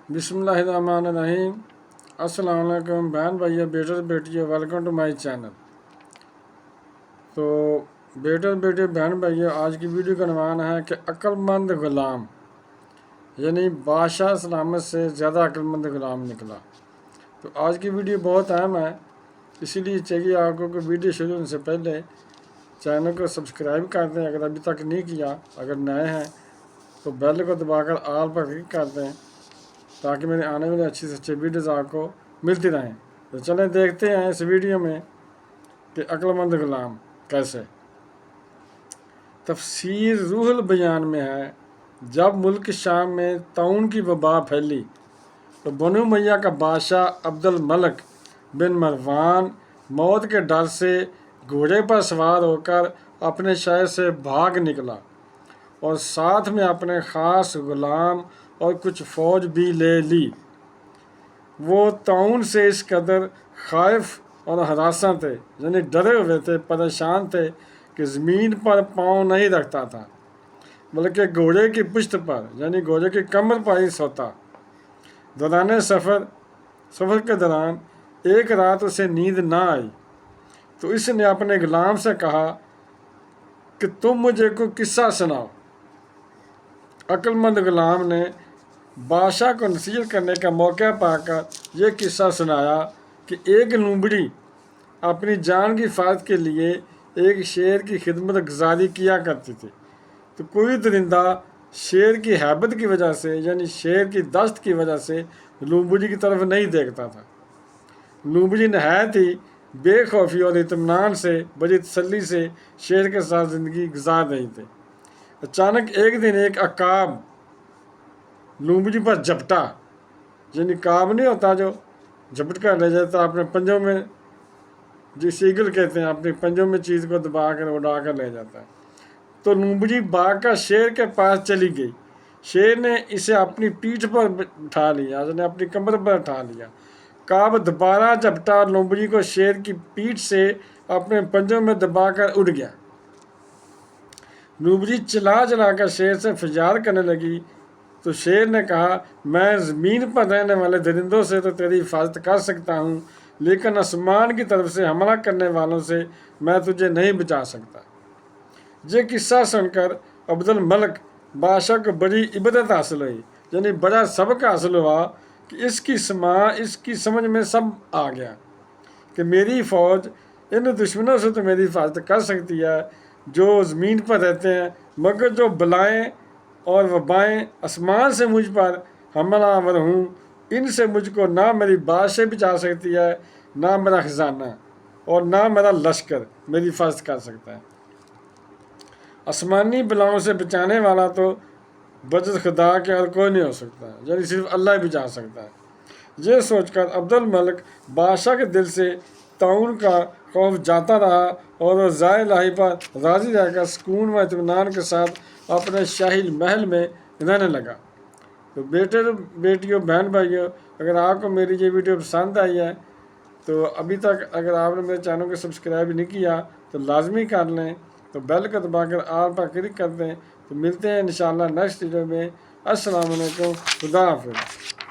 بسم اللہ الرحمن الرحیم۔ السلام علیکم بہن بھائیو، بیٹر بیٹیو، ویلکم ٹو مائی چینل۔ تو بیٹر بیٹے بہن بھائیو، آج کی ویڈیو کا عنوان ہے کہ عقل مند غلام، یعنی بادشاہ سلامت سے زیادہ عقل مند غلام نکلا۔ تو آج کی ویڈیو بہت اہم ہے، اسی لیے چاہیے آپ کو کہ ویڈیو شروع ہونے سے پہلے چینل کو سبسکرائب کر دیں اگر ابھی تک نہیں کیا، اگر نئے ہیں تو بیل کو دبا کر آل پر کلک کر دیں تاکہ میرے آنے والے اچھی سے اچھے ویڈیوز آپ کو ملتی رہیں۔ تو چلیں دیکھتے ہیں اس ویڈیو میں کہ عقل مند غلام کیسے۔ تفسیر روح البیان میں ہے، جب ملک شام میں طاعون کی وبا پھیلی تو بنو امیہ کا بادشاہ عبد الملک بن مروان موت کے ڈر سے گھوڑے پر سوار ہو کر اپنے شہر سے بھاگ نکلا اور ساتھ میں اپنے خاص غلام اور کچھ فوج بھی لے لی۔ وہ طاعون سے اس قدر خائف اور ہراساں تھے، یعنی ڈرے ہوئے تھے، پریشان تھے کہ زمین پر پاؤں نہیں رکھتا تھا بلکہ گھوڑے کی پشت پر، یعنی گھوڑے کی کمر پر ہی سوتا۔ دوران سفر کے دوران ایک رات اسے نیند نہ آئی تو اس نے اپنے غلام سے کہا کہ تم مجھے کوئی قصہ سناؤ۔ عقل مند غلام نے بادشاہ کو نصیحت کرنے کا موقع پا کر یہ قصہ سنایا کہ ایک لومڑی اپنی جان کی حفاظت کے لیے ایک شیر کی خدمت گزاری کیا کرتی تھی، تو کوئی درندہ شیر کی ہیبت کی وجہ سے، یعنی شیر کی دشت کی وجہ سے لومڑی کی طرف نہیں دیکھتا تھا۔ لومڑی نہایت ہی بے خوفی اور اطمینان سے، بڑی تسلی سے شیر کے ساتھ زندگی گزار رہی تھی۔ اچانک ایک دن ایک عقاب لومڑی پر جھپٹا، یعنی عقاب نہیں ہوتا جو جھپٹ کر لے جاتا اپنے پنجوں میں، جس ایگل کہتے ہیں، اپنے پنجوں میں چیز کو دبا کر اڑا کر لے جاتا ہے۔ تو لومڑی بھاگ کر شیر کے پاس چلی گئی۔ شیر نے اسے اپنی پیٹھ پر اٹھا لیا، یعنی اپنی کمر پر اٹھا لیا۔ عقاب دوبارہ جھپٹا اور لومڑی کو شیر کی پیٹھ سے اپنے پنجوں میں دبا کر اڑ گیا۔ لومڑی چلا چلا کر شیر سے فریاد کرنے لگی تو شیر نے کہا، میں زمین پر رہنے والے درندوں سے تو تیری حفاظت کر سکتا ہوں، لیکن آسمان کی طرف سے حملہ کرنے والوں سے میں تجھے نہیں بچا سکتا۔ یہ قصہ سن کر عبد الملک بادشاہ کو بڑی عبرت حاصل ہوئی، یعنی بڑا سبق حاصل ہوا کہ اس کی سمجھ میں سب آ گیا کہ میری فوج ان دشمنوں سے تو میری حفاظت کر سکتی ہے جو زمین پر رہتے ہیں، مگر جو بلائیں اور وبائیں آسمان سے مجھ پر حملہ آور ہوں، ان سے مجھ کو نہ میری بادشاہ بچا سکتی ہے، نہ میرا خزانہ اور نہ میرا لشکر میری حفاظت کر سکتا ہے۔ آسمانی بلاؤں سے بچانے والا تو بجز خدا کے اور کوئی نہیں ہو سکتا، یعنی صرف اللہ ہی بچا سکتا ہے۔ یہ سوچ کر عبد الملک بادشاہ کے دل سے طاعون کا خوف جاتا رہا اور وہ ذات الہی پر راضی رہ کر سکون و اطمینان کے ساتھ اپنے شاہی محل میں رہنے لگا۔ تو بیٹیوں، بہن بھائیوں، اگر آپ کو میری یہ ویڈیو پسند آئی ہے تو ابھی تک اگر آپ نے میرے چینل کو سبسکرائب نہیں کیا تو لازمی کر لیں، تو بیل کو دبا کر آل پر کلک کر دیں۔ تو ملتے ہیں انشاءاللہ نیکسٹ ویڈیو میں۔ السلام علیکم، خدا حافظ۔